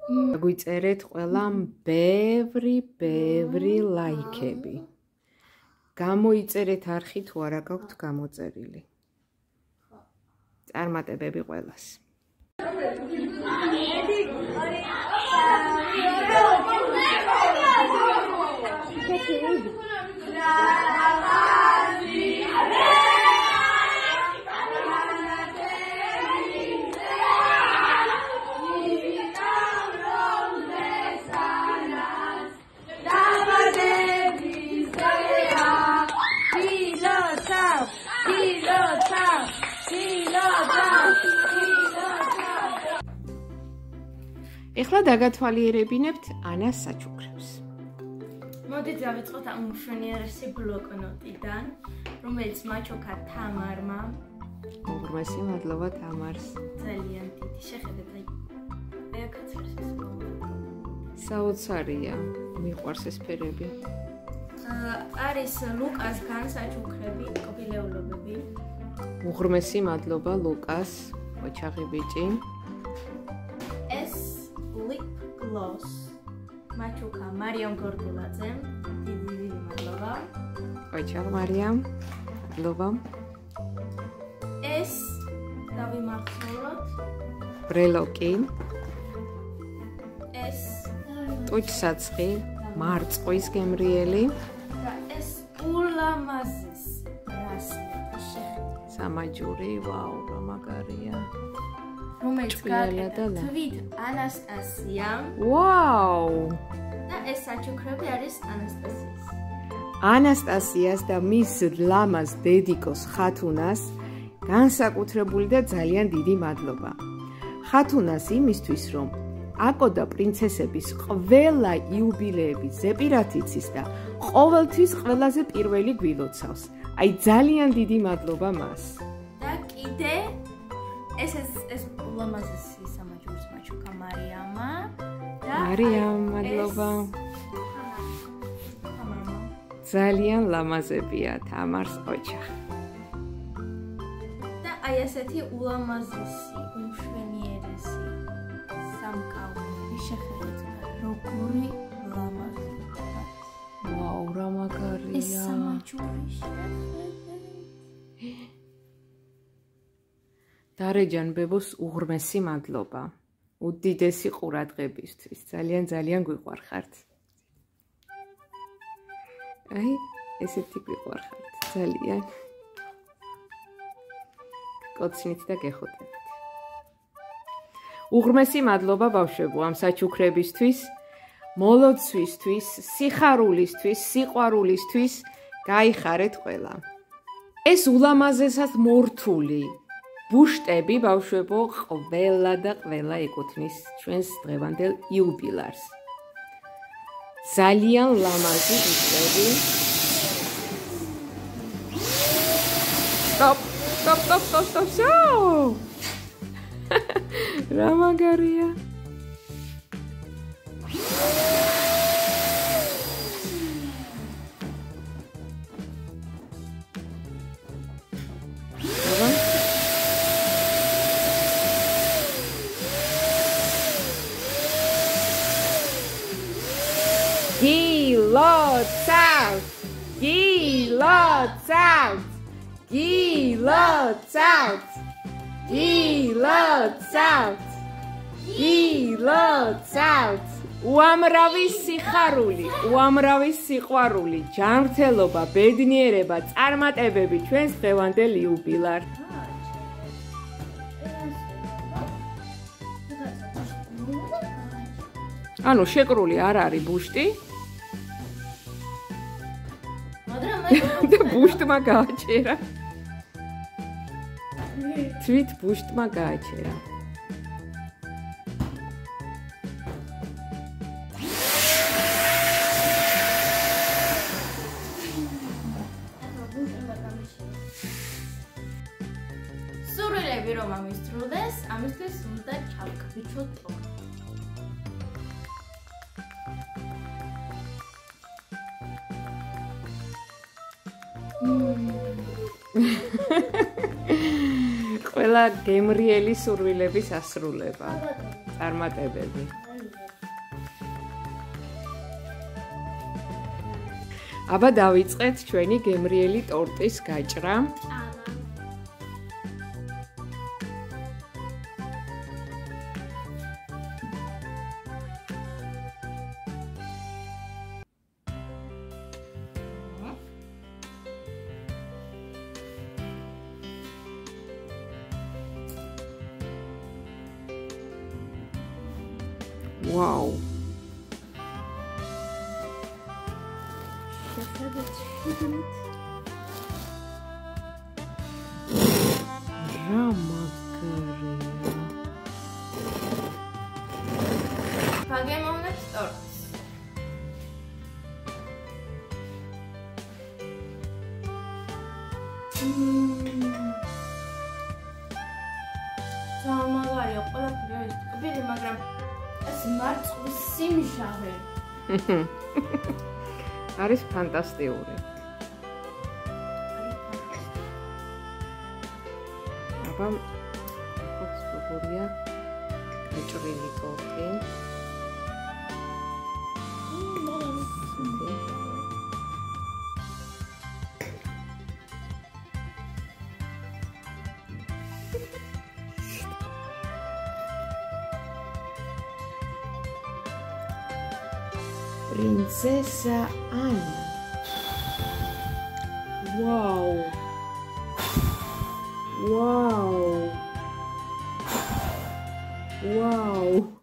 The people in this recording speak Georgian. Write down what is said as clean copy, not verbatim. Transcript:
Გვიწერეთ ყველამ ბევრი ლაიქები. Გამოიწერეთ არხი თუ არა გაქვთ გამოწერილი. წარმატებები ყველას. ეხლა დაგათვალიერებინებთ ანას საჩუქრებს. მოდით დავიწყოთ ამ მშვენიერესი ბლოკნოტიდან, რომელიც მაჩოქა თამარმა. უღრმესი მადლობა თამარს. ძალიან დიდი შეხედეთ აი აქაც არის ეს საოცარია, მიყვარს ეს ფერები. არის ლუკას განსაჩუქრები, კოპილეულობები. უღრმესი მადლობა ლუკას, ოჩაღი ბიჭი. ეს lip gloss მაჩუქა მარიამ გორგულაძემ, დიდი მადლობა. ოჩაღ მარიამ, მადლობა. ეს დავიმახსოვროთ. ბრელოკი. ეს ტუჩსაცხი, მარწყვის გემრიელი. და ეს ულამაზეს რასლი შეხედეთ. სამაჯური, ვაუ, რა მაგარია. რომელიც გააკეთა თვით ანასტასიამ. ვაუ! და ეს საჩუქრები არის ანასტასიას. ანასტასიას და მის ლამაზ დედიკოს ხათუნას განსაკუთრებული და ძალიან დიდი მადლობა. ხათუნას იმისთვის, რომ აკო და პრინცესების ყველა იუბილეები ზეპირად იცის და ყოველთვის ყველაზე პირველი გვილოცავს. აი ძალიან დიდი მადლობა მას. და კიდე ეს ულამაზესი სამაჯურის მაჩუქა მარიამა და მარიამ მადლობა. თამარმა. ძალიან ლამაზებია თამარს ოჩახ. და აი ესეთი ულამაზესი, უმშვენიერესი სამკაულები შეხედეთ როგორი ლამაზი. ვაუ, რა მაგარია. ეს სამაჯური შეხედეთ. დარეჯან ბებოს უღრმესი მადლობა. უდიდესი ყურადღებისთვის. ძალიან გვიყვარხართ. აი, ესეთი გვიყვარხართ. ძალიან. კოცნით და გეხոտებით. უღრმესი მადლობა ბავშვებო ამ საჩუქრებისთვის, მოლოცვისთვის, სიხარულისთვის, სიყვარულისთვის. გაიხარეთ ყველა. ეს ულამაზესად მორთული ბუშტები ბავშვებო ყველა და ყველა ეკუთვნის ჩვენს დღევანდელ იუბილარს. ძალიან ლამაზი ბუშტები. Stop. რა მაგარია. გილოცავთ. უამრავი სიყვარული, ჯანმრთელობა, ბედნიერება, წარმატებები ჩვენს დღევანდელ იუბილარს. ანუ შეკრული არ არის ბუშტი. და ბუშტმა გააჩერა. თვით ბუშტმა გააჩერა. სურვილები რომ ამისრულდეს, ამისთვის უნდა ჩავკბიჩოთ ტოქ. ყველა გემრიელი სურვილების ასრულება. წარმატებები. აბა დავიწყეთ ჩვენი გემრიელი ტორტის გაჭრა. Wow. Pagēmons torts. Zamagari ყველაფერი არის ტკბილი, მაგრამ ეს მარწყვის სიმჟავე. არის ფანტასტიკური. აბა ხოც როგორია გაჭრილი ტორტი. Princesa Anna. Wow. Wow. Wow.